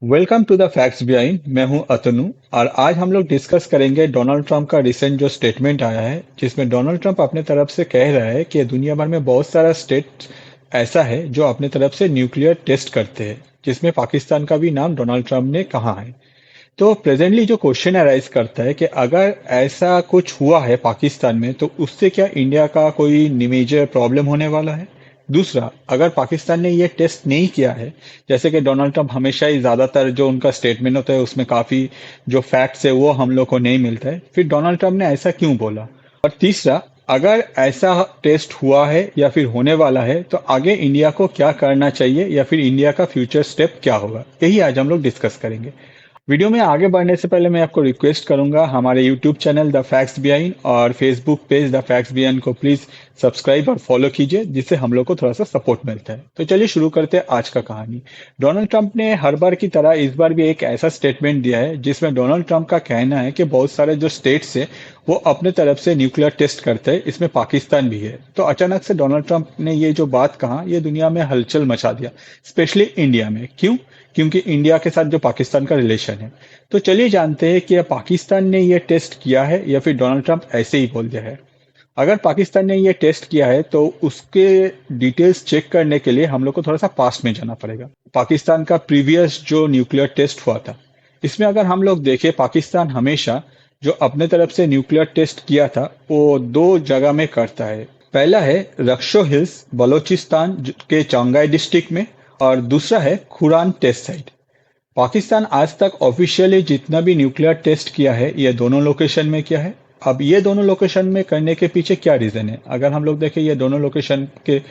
Welcome to the facts behind. मैं हूं अतनु और आज हम लोग डिस्कस करेंगे डोनाल्ड ट्रंप का रिसेंट जो स्टेटमेंट आया है, जिसमें डोनाल्ड ट्रंप अपने तरफ से कह रहा है कि दुनिया भर में बहुत सारा स्टेट ऐसा है जो अपने तरफ से न्यूक्लियर टेस्ट करते हैं, जिसमें पाकिस्तान का भी नाम डोनाल्ड ट्रंप ने कहा है। तो प्रेजेंटली जो क्वेश्चन अराइज करता है कि अगर ऐसा कुछ हुआ है पाकिस्तान में तो उससे क्या इंडिया का कोई मेजर प्रॉब्लम होने वाला है। दूसरा, अगर पाकिस्तान ने ये टेस्ट नहीं किया है, जैसे कि डोनाल्ड ट्रंप हमेशा ही ज्यादातर जो उनका स्टेटमेंट होता है उसमें काफी जो फैक्ट्स है वो हम लोग को नहीं मिलता है, फिर डोनाल्ड ट्रंप ने ऐसा क्यों बोला। और तीसरा, अगर ऐसा टेस्ट हुआ है या फिर होने वाला है तो आगे इंडिया को क्या करना चाहिए या फिर इंडिया का फ्यूचर स्टेप क्या होगा, यही आज हम लोग डिस्कस करेंगे। वीडियो में आगे बढ़ने से पहले मैं आपको रिक्वेस्ट करूंगा, हमारे YouTube channel The facts Behind और Facebook page The facts Behind को प्लीज सब्सक्राइब और फॉलो कीजिए, जिससे हम लोग को थोड़ा सा सपोर्ट मिलता है। तो चलिए शुरू करते हैं आज का कहानी। डोनाल्ड ट्रंप ने हर बार की तरह इस बार भी एक ऐसा स्टेटमेंट दिया है जिसमें डोनाल्ड ट्रंप का कहना है कि बहुत सारे जो स्टेट्स है वो अपने तरफ से न्यूक्लियर टेस्ट करते हैं, इसमें पाकिस्तान भी है। तो अचानक से डोनाल्ड ट्रंप ने ये जो बात कहा, ये दुनिया में हलचल मचा दिया, स्पेशली इंडिया में। क्यों? क्योंकि इंडिया के साथ जो पाकिस्तान का रिलेशन है। तो चलिए जानते हैं कि पाकिस्तान ने ये टेस्ट किया है या फिर डोनाल्ड ट्रंप ऐसे ही बोल दिया है। अगर पाकिस्तान ने ये टेस्ट किया है तो उसके डिटेल्स चेक करने के लिए हम लोग को थोड़ा सा पास्ट में जाना पड़ेगा। पाकिस्तान का प्रीवियस जो न्यूक्लियर टेस्ट हुआ था, इसमें अगर हम लोग देखें, पाकिस्तान हमेशा जो अपने तरफ से न्यूक्लियर टेस्ट किया था वो दो जगह में करता है। पहला है रक्शो हिल्स बलोचिस्तान के चौंगाई डिस्ट्रिक्ट में, और दूसरा है खुरान टेस्ट साइट। पाकिस्तान आज तक ऑफिशियली जितना भी न्यूक्लियर टेस्ट किया है ये दोनों लोकेशन में किया है। अब ये दोनों लोकेशन में करने के पीछे क्या रीजन है, अगर हम लोग देखें, ये दोनों लोकेशन के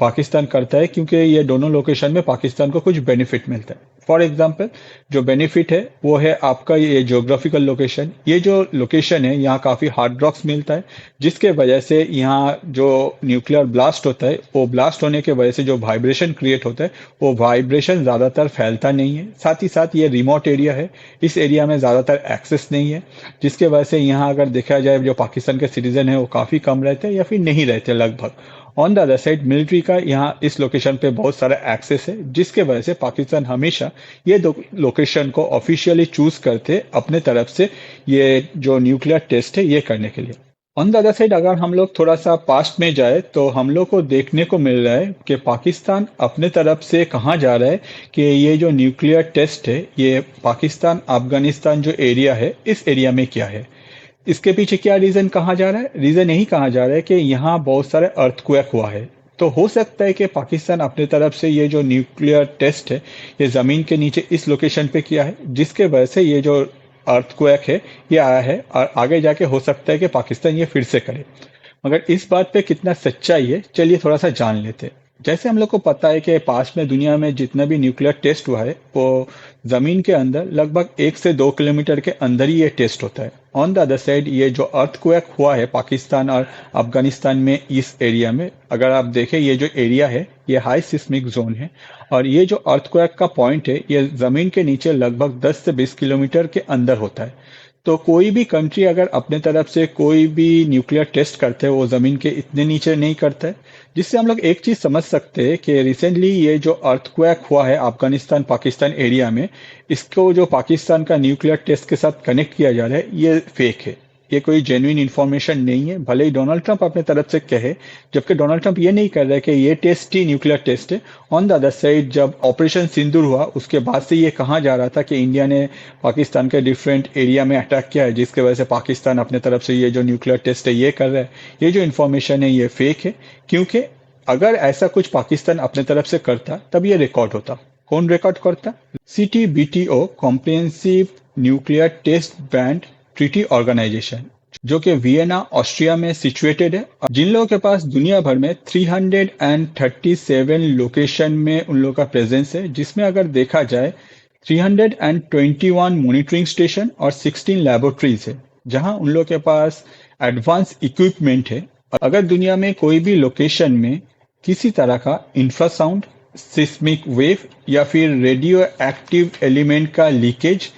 पाकिस्तान करता है क्योंकि ये दोनों लोकेशन में पाकिस्तान को कुछ बेनिफिट मिलता है। फॉर एग्जाम्पल, जो बेनिफिट है वो है आपका ये ज्योग्राफिकल लोकेशन। ये जो लोकेशन है यहाँ काफी हार्ड रॉक्स मिलता है, जिसके वजह से यहाँ जो न्यूक्लियर ब्लास्ट होता है वो ब्लास्ट होने के वजह से जो वाइब्रेशन क्रिएट होता है वो वाइब्रेशन ज्यादातर फैलता नहीं है। साथ ही साथ ये रिमोट एरिया है, इस एरिया में ज्यादातर एक्सेस नहीं है, जिसके वजह से यहाँ अगर देखा जाए जो पाकिस्तान के सिटीजन है वो काफी कम रहते हैं या फिर नहीं रहते लगभग। On the other side military का यहाँ इस लोकेशन पे बहुत सारा एक्सेस है, जिसके वजह से पाकिस्तान हमेशा ये दो लोकेशन को ऑफिशियली चूज करते अपने तरफ से ये जो न्यूक्लियर टेस्ट है ये करने के लिए। ऑन द अदर साइड अगर हम लोग थोड़ा सा पास्ट में जाए तो हम लोग को देखने को मिल रहा है कि पाकिस्तान अपने तरफ से कहाँ जा रहा है कि ये जो न्यूक्लियर टेस्ट है ये पाकिस्तान अफगानिस्तान जो एरिया है इस एरिया में किया है। इसके पीछे क्या रीजन कहा जा रहा है? रीजन यही कहा जा रहा है कि यहाँ बहुत सारे अर्थक्वेक हुआ है। तो हो सकता है कि पाकिस्तान अपने तरफ से ये जो न्यूक्लियर टेस्ट है ये जमीन के नीचे इस लोकेशन पे किया है, जिसके वजह से ये जो अर्थक्वेक है ये आया है, और आगे जाके हो सकता है कि पाकिस्तान ये फिर से करे। मगर इस बात पे कितना सच्चाई है, चलिए थोड़ा सा जान लेते हैं। जैसे हम लोग को पता है कि पास में दुनिया में जितना भी न्यूक्लियर टेस्ट हुआ है वो जमीन के अंदर लगभग 1 से 2 किलोमीटर के अंदर ही ये टेस्ट होता है। ऑन द अदर साइड ये जो अर्थक्वेक हुआ है पाकिस्तान और अफगानिस्तान में इस एरिया में, अगर आप देखें ये जो एरिया है ये हाई सिस्मिक जोन है, और ये जो अर्थक्वेक का पॉइंट है ये जमीन के नीचे लगभग 10 से 20 किलोमीटर के अंदर होता है। तो कोई भी कंट्री अगर अपने तरफ से कोई भी न्यूक्लियर टेस्ट करते हैं वो जमीन के इतने नीचे नहीं करता है, जिससे हम लोग एक चीज समझ सकते हैं कि रिसेंटली ये जो अर्थक्वेक हुआ है अफगानिस्तान पाकिस्तान एरिया में, इसको जो पाकिस्तान का न्यूक्लियर टेस्ट के साथ कनेक्ट किया जा रहा है ये फेक है। ये कोई जेन्युइन इंफॉर्मेशन नहीं है, भले ही डोनाल्ड ट्रंप अपने तरफ से कहे, जबकि डोनाल्ड ट्रंप ये नहीं कर रहा है कि ये टेस्ट ही न्यूक्लियर टेस्ट है। ऑन द अदर साइड जब ऑपरेशन सिंदूर हुआ उसके बाद से ये कहा जा रहा था कि इंडिया ने पाकिस्तान के डिफरेंट एरिया में अटैक किया है, जिसके वजह से पाकिस्तान अपने तरफ से ये जो न्यूक्लियर टेस्ट है ये कर रहा है। ये जो इन्फॉर्मेशन है ये फेक है, क्योंकि अगर ऐसा कुछ पाकिस्तान अपने तरफ से करता तब ये रिकॉर्ड होता। कौन रिकॉर्ड करता? CTBTO, comprehensive nuclear test ban treaty organization, जो कि वियना ऑस्ट्रिया में सिचुएटेड है, जिन लोगों के पास दुनिया भर में 337 लोकेशन में उन लोगों का प्रेजेंस है, जिसमें अगर देखा जाए 321 मॉनिटरिंग स्टेशन और 16 लैबोरेटरीज है, जहां उन लोगों के पास एडवांस इक्विपमेंट है। अगर दुनिया में कोई भी लोकेशन में किसी तरह का इंफ्रासाउंड, सिस्मिक वेव या फिर रेडियो एक्टिव एलिमेंट का लीकेज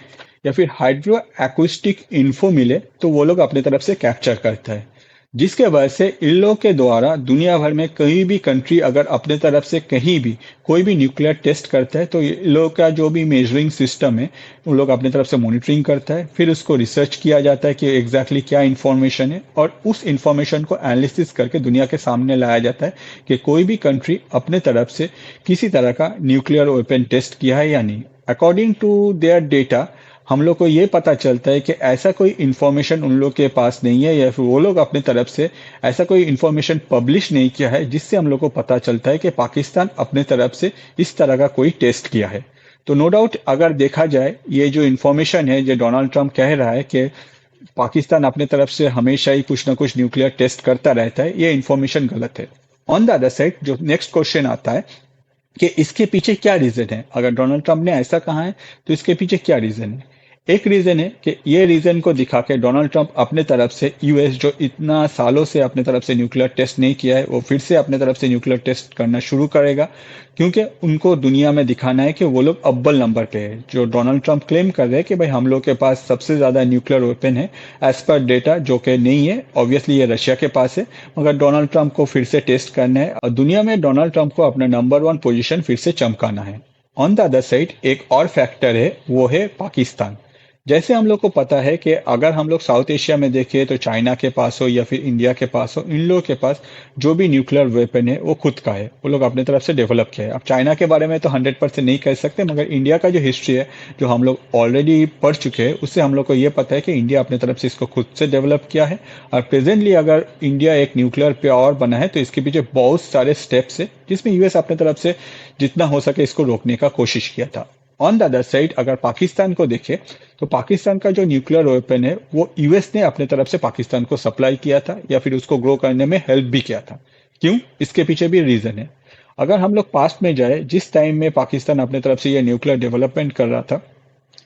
या फिर हाइड्रो एक्úस्टिक इन्फो मिले तो वो लोग अपने तरफ से कैप्चर करता है। जिसके वजह से इन लोगों के द्वारा दुनिया भर में कहीं भी कंट्री अगर अपने तरफ से कहीं भी कोई भी न्यूक्लियर टेस्ट करता है तो इन लोगों का जो भी मेजरिंग सिस्टम है उन लोग अपने तरफ से मॉनिटरिंग करता है, फिर उसको रिसर्च किया जाता है कि एग्जैक्टली क्या इंफॉर्मेशन है और उस इंफॉर्मेशन को एनालिसिस करके दुनिया के सामने लाया जाता है कि कोई भी कंट्री अपने तरफ से किसी तरह का न्यूक्लियर वेपन टेस्ट किया है या नहीं। अकॉर्डिंग टू देयर डेटा हम लोग को ये पता चलता है कि ऐसा कोई इंफॉर्मेशन उन लोग के पास नहीं है या फिर वो लोग अपने तरफ से ऐसा कोई इंफॉर्मेशन पब्लिश नहीं किया है जिससे हम लोग को पता चलता है कि पाकिस्तान अपने तरफ से इस तरह का कोई टेस्ट किया है। तो नो डाउट अगर देखा जाए ये जो इंफॉर्मेशन है जो डोनाल्ड ट्रंप कह रहा है कि पाकिस्तान अपने तरफ से हमेशा ही कुछ ना कुछ न्यूक्लियर टेस्ट करता रहता है, ये इंफॉर्मेशन गलत है। ऑन द अदर साइड जो नेक्स्ट क्वेश्चन आता है कि इसके पीछे क्या रीजन है, अगर डोनाल्ड ट्रंप ने ऐसा कहा है तो इसके पीछे क्या रीजन है। एक रीजन है कि ये रीजन को दिखा के डोनाल्ड ट्रंप अपने तरफ से यूएस जो इतना सालों से अपने तरफ से न्यूक्लियर टेस्ट नहीं किया है वो फिर से अपने तरफ से न्यूक्लियर टेस्ट करना शुरू करेगा, क्योंकि उनको दुनिया में दिखाना है कि वो लोग अव्वल नंबर पे है। जो डोनाल्ड ट्रंप क्लेम कर रहे हैं कि भाई हम लोग के पास सबसे ज्यादा न्यूक्लियर वेपन है एज पर डेटा, जो कि नहीं है, ऑब्वियसली ये रशिया के पास है, मगर डोनाल्ड ट्रंप को फिर से टेस्ट करना है और दुनिया में डोनाल्ड ट्रंप को अपना नंबर 1 पोजीशन फिर से चमकाना है। ऑन द अदर साइड एक और फैक्टर है, वो है पाकिस्तान। जैसे हम लोग को पता है कि अगर हम लोग साउथ एशिया में देखें तो चाइना के पास हो या फिर इंडिया के पास हो, इन लोगों के पास जो भी न्यूक्लियर वेपन है वो खुद का है, वो लोग अपने तरफ से डेवलप किया है। अब चाइना के बारे में तो 100% नहीं कह सकते, मगर इंडिया का जो हिस्ट्री है जो हम लोग ऑलरेडी पढ़ चुके हैं उससे हम लोग को ये पता है कि इंडिया अपने तरफ से इसको खुद से डेवलप किया है। और प्रेजेंटली अगर इंडिया एक न्यूक्लियर पावर बना है तो इसके पीछे बहुत सारे स्टेप्स है जिसमें यूएस अपने तरफ से जितना हो सके इसको रोकने का कोशिश किया था। ऑन द अदर साइड अगर पाकिस्तान को देखें तो पाकिस्तान का जो न्यूक्लियर वेपन है वो यूएस ने अपने तरफ से पाकिस्तान को सप्लाई किया था या फिर उसको ग्रो करने में हेल्प भी किया था। क्यों, इसके पीछे भी रीजन है। अगर हम लोग पास्ट में जाए, जिस टाइम में पाकिस्तान अपने तरफ से ये न्यूक्लियर डेवलपमेंट कर रहा था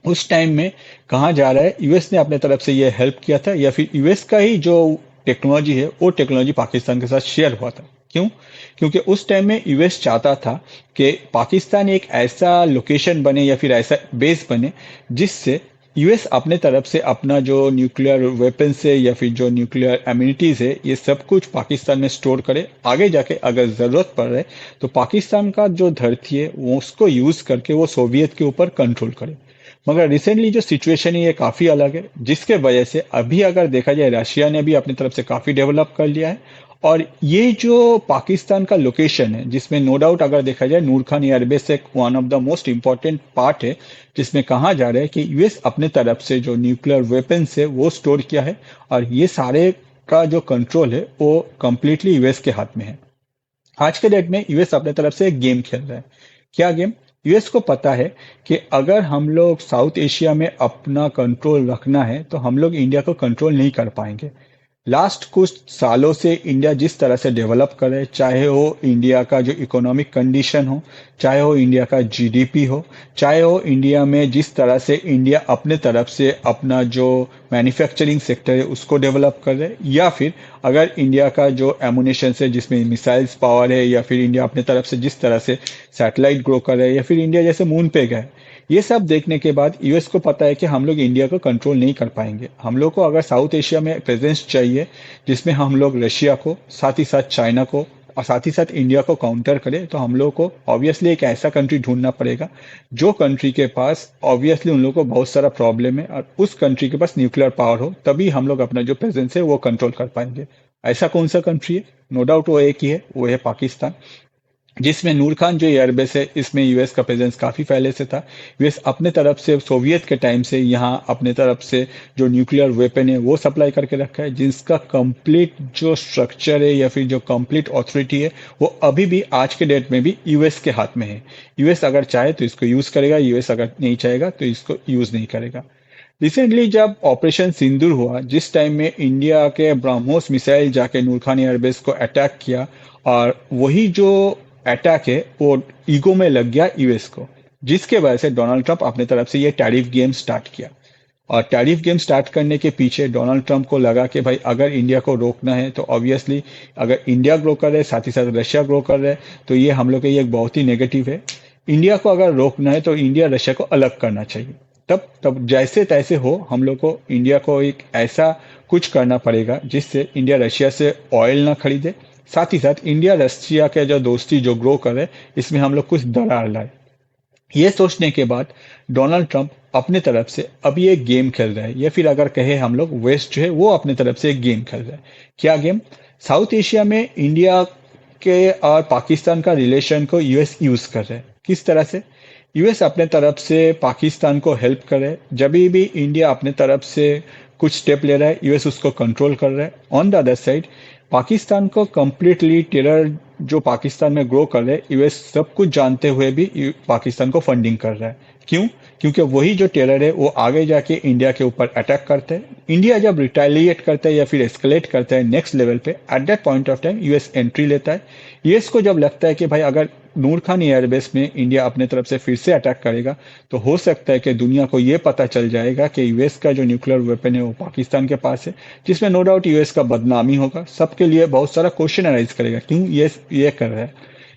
उस टाइम में कहाँ जा रहा है, यूएस ने अपने तरफ से ये हेल्प किया था या फिर यूएस का ही जो टेक्नोलॉजी है वो टेक्नोलॉजी पाकिस्तान के साथ शेयर हुआ था। क्यों, क्योंकि उस टाइम में यूएस चाहता था कि पाकिस्तान एक ऐसा लोकेशन बने या फिर ऐसा बेस बने जिससे यूएस अपने तरफ से अपना जो न्यूक्लियर वेपन है या फिर जो न्यूक्लियर एम्यूनिटीज है ये सब कुछ पाकिस्तान में स्टोर करे, आगे जाके अगर जरूरत पड़ रहे तो पाकिस्तान का जो धरती है वो उसको यूज करके वो सोवियत के ऊपर कंट्रोल करे। मगर रिसेंटली जो सिचुएशन है ये काफी अलग है, जिसके वजह से अभी अगर देखा जाए रशिया ने भी अपनी तरफ से काफी डेवलप कर लिया है। और ये जो पाकिस्तान का लोकेशन है जिसमें नो डाउट अगर देखा जाए नूर खान एयरबेस एक one of the most important part है, जिसमें कहा जा रहा है कि यूएस अपने तरफ से जो न्यूक्लियर वेपन्स है वो स्टोर किया है और ये सारे का जो कंट्रोल है वो कंप्लीटली यूएस के हाथ में है। आज के डेट में यूएस अपने तरफ से एक गेम खेल रहा है। क्या गेम, यूएस को पता है कि अगर हम लोग साउथ एशिया में अपना कंट्रोल रखना है तो हम लोग इंडिया को कंट्रोल नहीं कर पाएंगे। लास्ट कुछ सालों से इंडिया जिस तरह से डेवलप करे, चाहे वो इंडिया का जो इकोनॉमिक कंडीशन हो, चाहे वो इंडिया का जीडीपी हो, चाहे वो इंडिया में जिस तरह से इंडिया अपने तरफ से अपना जो मैन्युफैक्चरिंग सेक्टर है उसको डेवलप कर रहे, या फिर अगर इंडिया का जो एमुनेशन है जिसमें मिसाइल्स पावर है, या फिर इंडिया अपने तरफ से जिस तरह से सैटेलाइट ग्रो कर रहे हैं, या फिर इंडिया जैसे मून पे गए, ये सब देखने के बाद यूएस को पता है कि हम लोग इंडिया को कंट्रोल नहीं कर पाएंगे। हम लोग को अगर साउथ एशिया में प्रेजेंस चाहिए जिसमें हम लोग रशिया को, साथ ही साथ चाइना को और साथ ही साथ इंडिया को काउंटर करें, तो हम लोग को ऑब्वियसली एक ऐसा कंट्री ढूंढना पड़ेगा जो कंट्री के पास ऑब्वियसली उन लोगों को बहुत सारा प्रॉब्लम है और उस कंट्री के पास न्यूक्लियर पावर हो, तभी हम लोग अपना जो प्रेजेंस है वो कंट्रोल कर पाएंगे। ऐसा कौन सा कंट्री है, नो डाउट वो एक ही है, वो है पाकिस्तान, जिसमें नूर खान जो एयरबेस है इसमें यूएस का प्रेजेंस काफी पहले से था। यूएस अपने तरफ से सोवियत के टाइम से यहाँ अपने तरफ से जो न्यूक्लियर वेपन है वो सप्लाई करके रखा है, जिसका कंप्लीट जो स्ट्रक्चर है या फिर जो कंप्लीट ऑथोरिटी है वो अभी भी आज के डेट में भी यूएस के हाथ में है। यूएस अगर चाहे तो इसको यूज करेगा, यूएस अगर नहीं चाहेगा तो इसको यूज नहीं करेगा। रिसेंटली जब ऑपरेशन सिंदूर हुआ, जिस टाइम में इंडिया के ब्रह्मोस मिसाइल जाके नूर खान एयरबेस को अटैक किया, और वही जो अटैक है वो ईगो में लग गया यूएस को, जिसके वजह से डोनाल्ड ट्रंप अपने तरफ से ये टैरिफ गेम स्टार्ट किया। और टैरिफ गेम स्टार्ट करने के पीछे डोनाल्ड ट्रंप को लगा कि भाई अगर इंडिया को रोकना है तो ऑब्वियसली अगर इंडिया ग्रो कर रहे साथ ही साथ रशिया ग्रो कर रहे तो ये हम लोग के लिए एक बहुत ही नेगेटिव है। इंडिया को अगर रोकना है तो इंडिया रशिया को अलग करना चाहिए। तब तब जैसे तैसे हो हम लोग को इंडिया को एक ऐसा कुछ करना पड़ेगा जिससे इंडिया रशिया से ऑयल ना खरीदे। साथ ही साथ इंडिया रशिया के जो दोस्ती जो ग्रो करे, इसमें हम लोग कुछ दरार लाए। ये सोचने के बाद डोनाल्ड ट्रंप अपने तरफ से अभी एक गेम खेल रहा है, या फिर अगर कहे हम लोग वेस्ट जो है वो अपने तरफ से एक गेम खेल रहा है। क्या गेम? साउथ एशिया में इंडिया के और पाकिस्तान का रिलेशन को यूएस यूज कर रहा है। किस तरह से? यूएस अपने तरफ से पाकिस्तान को हेल्प कर रहा है। जब भी इंडिया अपने तरफ से कुछ स्टेप ले रहा है, यूएस उसको कंट्रोल कर रहा है। On the other side Pakistan को कंप्लीटली टेरर जो पाकिस्तान में ग्रो कर रहे हैं, यूएस सब कुछ जानते हुए भी पाकिस्तान को फंडिंग कर रहा है। क्यों? क्योंकि वही जो टेरर है वो आगे जाके इंडिया के ऊपर अटैक करता है। इंडिया जब रिटेलिएट करता है या फिर एस्केलेट करता है नेक्स्ट लेवल पे, at that point of time US entry लेता है। यूएस को जब लगता है कि भाई अगर नूर खान एयरबेस में इंडिया अपने तरफ से फिर से अटैक करेगा, तो हो सकता है कि दुनिया को ये पता चल जाएगा कि यूएस का जो न्यूक्लियर वेपन है वो पाकिस्तान के पास है, जिसमें नो डाउट यूएस का बदनामी होगा। सबके लिए बहुत सारा क्वेश्चन अराइज करेगा, क्यों ये कर रहा है।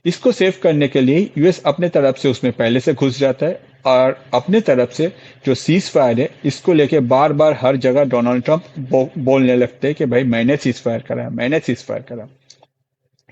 इसको सेव करने के लिए यूएस अपने तरफ से उसमें पहले से घुस जाता है, और अपने तरफ से जो सीज फायर है इसको लेके बार बार हर जगह डोनाल्ड ट्रंप बोलने लगते हैं कि भाई मैंने सीज फायर करा, मैंने सीज फायर करा।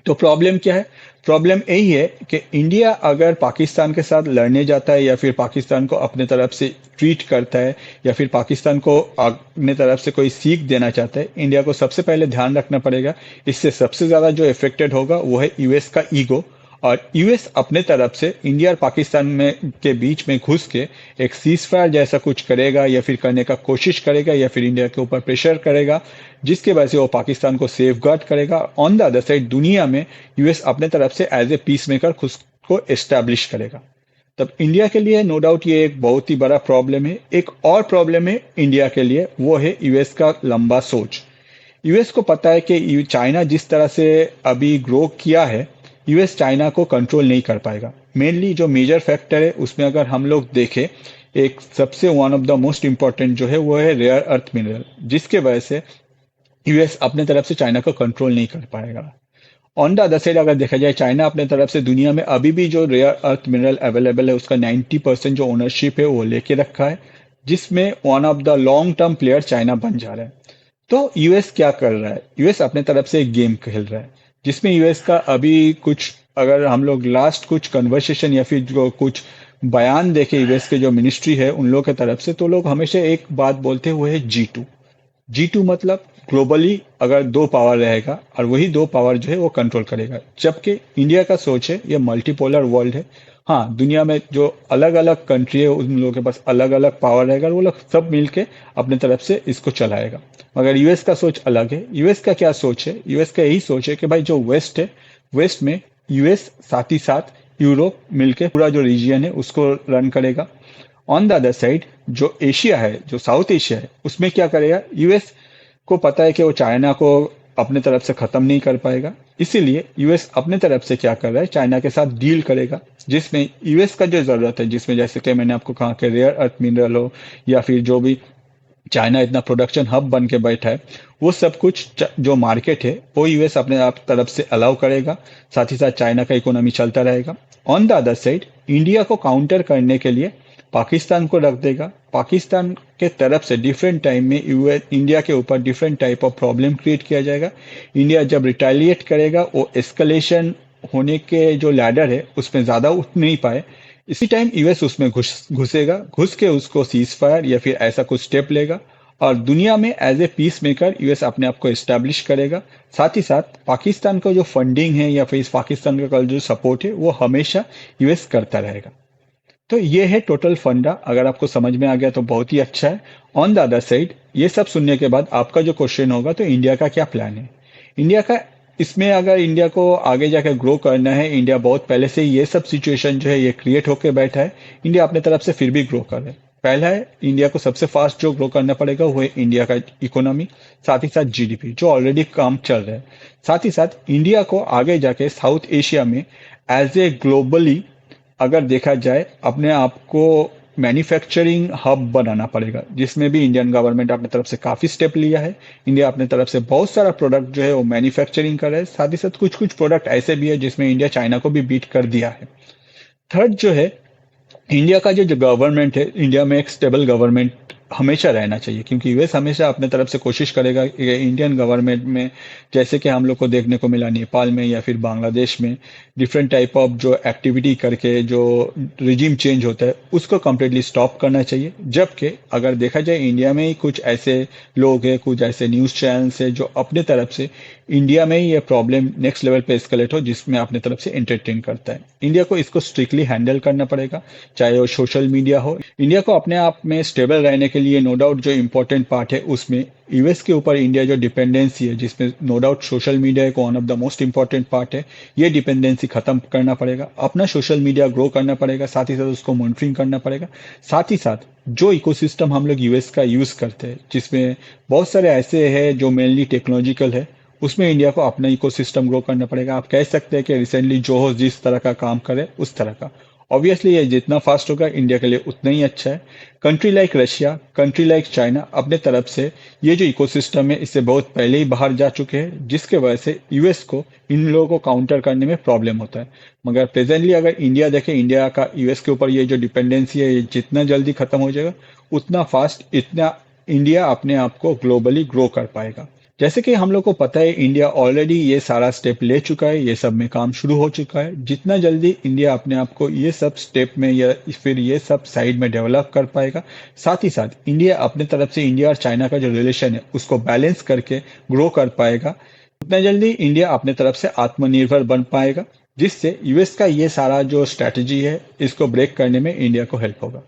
तो प्रॉब्लम क्या है? प्रॉब्लम यही है कि इंडिया अगर पाकिस्तान के साथ लड़ने जाता है, या फिर पाकिस्तान को अपने तरफ से ट्रीट करता है, या फिर पाकिस्तान को अपने तरफ से कोई सीख देना चाहता है, इंडिया को सबसे पहले ध्यान रखना पड़ेगा। इससे सबसे ज्यादा जो इफेक्टेड होगा वो है यूएस का ईगो। और यूएस अपने तरफ से इंडिया और पाकिस्तान में के बीच में घुस के एक सीज फायर जैसा कुछ करेगा, या फिर करने का कोशिश करेगा, या फिर इंडिया के ऊपर प्रेशर करेगा, जिसके वजह से वो पाकिस्तान को सेफ गार्ड करेगा। ऑन द अदर साइड दुनिया में यूएस अपने तरफ से एज ए पीस मेकर खुद को एस्टैब्लिश करेगा। तब इंडिया के लिए नो डाउट ये एक बहुत ही बड़ा प्रॉब्लम है। एक और प्रॉब्लम है इंडिया के लिए, वो है यूएस का लंबा सोच। यूएस को पता है कि चाइना जिस तरह से अभी ग्रो किया है, यूएस चाइना को कंट्रोल नहीं कर पाएगा। मेनली जो मेजर फैक्टर है उसमें अगर हम लोग देखें, एक सबसे one of the most important जो है वो है रेयर अर्थ मिनरल, जिसके वजह से यूएस अपने तरफ से चाइना को कंट्रोल नहीं कर पाएगा। ऑन द अदर साइड अगर देखा जाए, चाइना अपने तरफ से दुनिया में अभी भी जो रेयर अर्थ मिनरल अवेलेबल है उसका 90% जो ओनरशिप है वो लेके रखा है, जिसमें one of the long term player China बन जा रहा है। तो यूएस क्या कर रहा है? यूएस अपने तरफ से एक गेम खेल रहा है, जिसमें यूएस का अभी कुछ, अगर हम लोग लास्ट कुछ कन्वर्सेशन या फिर जो कुछ बयान देखे यूएस के जो मिनिस्ट्री है उन लोगों की तरफ से, तो लोग हमेशा एक बात बोलते हुए है G2। G2 मतलब ग्लोबली अगर दो पावर रहेगा और वही दो पावर जो है वो कंट्रोल करेगा। जबकि इंडिया का सोच है ये मल्टीपोलर वर्ल्ड है। हाँ, दुनिया में जो अलग अलग कंट्री है उन लोगों के पास अलग अलग पावर रहेगा और वो लोग सब मिलके अपने तरफ से इसको चलाएगा। मगर यूएस का सोच अलग है। यूएस का क्या सोच है? यूएस का यही सोच है कि भाई जो वेस्ट है, वेस्ट में यूएस साथ ही साथ यूरोप मिलके पूरा जो रीजन है उसको रन करेगा। ऑन द अदर साइड जो एशिया है, जो साउथ एशिया है, उसमें क्या करेगा? यूएस को पता है कि वो चाइना को अपने तरफ से खत्म नहीं कर पाएगा, इसीलिए यूएस अपने तरफ से क्या कर रहा है? चाइना के साथ डील करेगा, जिसमें यूएस का जो जरूरत है, जिसमें जैसे कि मैंने आपको कहा कि रेयर अर्थ मिनरल हो, या फिर जो भी चाइना इतना प्रोडक्शन हब बन के बैठा है, वो सब कुछ जो मार्केट है वो यूएस अपने आप तरफ से अलाउ करेगा। साथ ही साथ चाइना का इकोनॉमी चलता रहेगा। On the other side India को काउंटर करने के लिए पाकिस्तान को रख देगा। पाकिस्तान के तरफ से डिफरेंट टाइम में यूएस इंडिया के ऊपर different type of problem create किया जाएगा। इंडिया जब रिटेलिएट करेगा, वो एस्केलेशन होने के जो लैडर है उसमें ज्यादा उठ नहीं पाए, इसी टाइम यूएस उसमें घुसेगा, घुस के उसको सीज फायर या फिर ऐसा कुछ स्टेप लेगा, और दुनिया में as a peacemaker US अपने आप को एस्टेब्लिश करेगा। साथ ही साथ पाकिस्तान का जो फंडिंग है या फिर पाकिस्तान का जो सपोर्ट है वो हमेशा यूएस करता रहेगा। तो ये है टोटल फंडा। अगर आपको समझ में आ गया तो बहुत ही अच्छा है। ऑन द अदर साइड ये सब सुनने के बाद आपका जो क्वेश्चन होगा, तो इंडिया का क्या प्लान है? इंडिया का इसमें अगर इंडिया को आगे जाकर ग्रो करना है, इंडिया बहुत पहले से ये सब सिचुएशन जो है ये क्रिएट होकर बैठा है, इंडिया अपने तरफ से फिर भी ग्रो कर रहा है। पहला है, इंडिया को सबसे फास्ट जो ग्रो करना पड़ेगा वो है इंडिया का इकोनॉमी, साथ ही साथ जीडीपी जो ऑलरेडी काम चल रहा है। साथ ही साथ इंडिया को आगे जाके साउथ एशिया में एज ए ग्लोबली अगर देखा जाए अपने आप को मैन्युफैक्चरिंग हब बनाना पड़ेगा, जिसमें भी इंडियन गवर्नमेंट अपने तरफ से काफी स्टेप लिया है। इंडिया अपने तरफ से बहुत सारा प्रोडक्ट जो है वो मैन्युफैक्चरिंग कर रहा है। साथ ही साथ कुछ कुछ प्रोडक्ट ऐसे भी है जिसमें इंडिया चाइना को भी बीट कर दिया है। थर्ड जो है, इंडिया का जो गवर्नमेंट है, इंडिया में एक स्टेबल गवर्नमेंट हमेशा रहना चाहिए, क्योंकि यूएस हमेशा अपने तरफ से कोशिश करेगा कि इंडियन गवर्नमेंट में, जैसे कि हम लोग को देखने को मिला नेपाल में या फिर बांग्लादेश में, डिफरेंट टाइप ऑफ जो एक्टिविटी करके जो रिजीम चेंज होता है उसको कम्प्लीटली स्टॉप करना चाहिए। जबकि अगर देखा जाए इंडिया में ही कुछ ऐसे लोग हैं, कुछ ऐसे न्यूज़ चैनल्स हैं जो अपने तरफ से इंडिया में ही ये प्रॉब्लम नेक्स्ट लेवल पे एस्केलेट हो, जिसमें अपने तरफ से एंटरटेन करता है। इंडिया को इसको स्ट्रिक्टली हैंडल करना पड़ेगा, चाहे वो सोशल मीडिया हो। इंडिया को अपने आप में स्टेबल रहने के लिए नो डाउट जो इम्पोर्टेंट पार्ट है उसमें यूएस के ऊपर इंडिया जो डिपेंडेंसी है, जिसमें नो डाउट सोशल मीडिया एक one of the most important part है, ये डिपेंडेंसी खत्म करना पड़ेगा। अपना सोशल मीडिया ग्रो करना पड़ेगा, साथ ही साथ उसको मॉनिटरिंग करना पड़ेगा। साथ ही साथ जो इकोसिस्टम हम लोग यूएस का यूज करते हैं, जिसमें बहुत सारे ऐसे हैं जो मेनली टेक्नोलॉजिकल है, उसमें इंडिया को अपना इकोसिस्टम ग्रो करना पड़ेगा। आप कह सकते हैं कि रिसेंटली जो हो जिस तरह का काम करे उस तरह का, ऑब्वियसली ये जितना फास्ट होगा इंडिया के लिए उतना ही अच्छा है। Country like Russia, country like China अपने तरफ से ये जो इकोसिस्टम है इससे बहुत पहले ही बाहर जा चुके हैं, जिसके वजह से यूएस को इन लोगों को काउंटर करने में प्रॉब्लम होता है। मगर प्रेजेंटली अगर इंडिया देखे, इंडिया का यूएस के ऊपर ये जो डिपेंडेंसी है ये जितना जल्दी खत्म हो जाएगा उतना फास्ट इतना इंडिया अपने आप को ग्लोबली ग्रो कर पाएगा। जैसे कि हम लोग को पता है इंडिया ऑलरेडी ये सारा स्टेप ले चुका है, ये सब में काम शुरू हो चुका है। जितना जल्दी इंडिया अपने आप को ये सब स्टेप में या फिर ये सब साइड में डेवलप कर पाएगा, साथ ही साथ इंडिया अपने तरफ से इंडिया और चाइना का जो रिलेशन है उसको बैलेंस करके ग्रो कर पाएगा, उतना जल्दी इंडिया अपने तरफ से आत्मनिर्भर बन पाएगा, जिससे यूएस का ये सारा जो स्ट्रैटेजी है इसको ब्रेक करने में इंडिया को हेल्प होगा।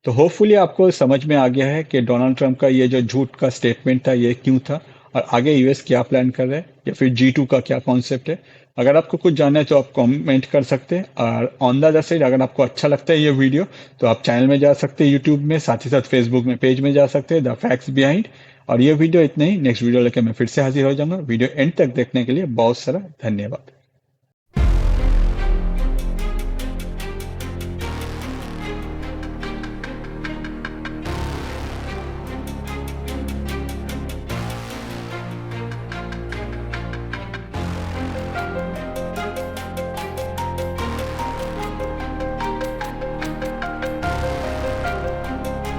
तो होपफुली आपको समझ में आ गया है कि डोनाल्ड ट्रंप का ये जो झूठ का स्टेटमेंट था ये क्यों था, और आगे यूएस क्या प्लान कर रहा है, या फिर G2 का क्या कॉन्सेप्ट है। अगर आपको कुछ जानना है तो आप कमेंट कर सकते हैं। और ऑन द अदर साइड अगर आपको अच्छा लगता है ये वीडियो तो आप चैनल में जा सकते हैं यूट्यूब में, साथ ही साथ फेसबुक में पेज में जा सकते हैं द फैक्ट्स बिहाइंड। और ये वीडियो इतना ही, नेक्स्ट वीडियो लेकर मैं फिर से हाजिर हो जाऊंगा। वीडियो एंड तक देखने के लिए बहुत सारा धन्यवाद।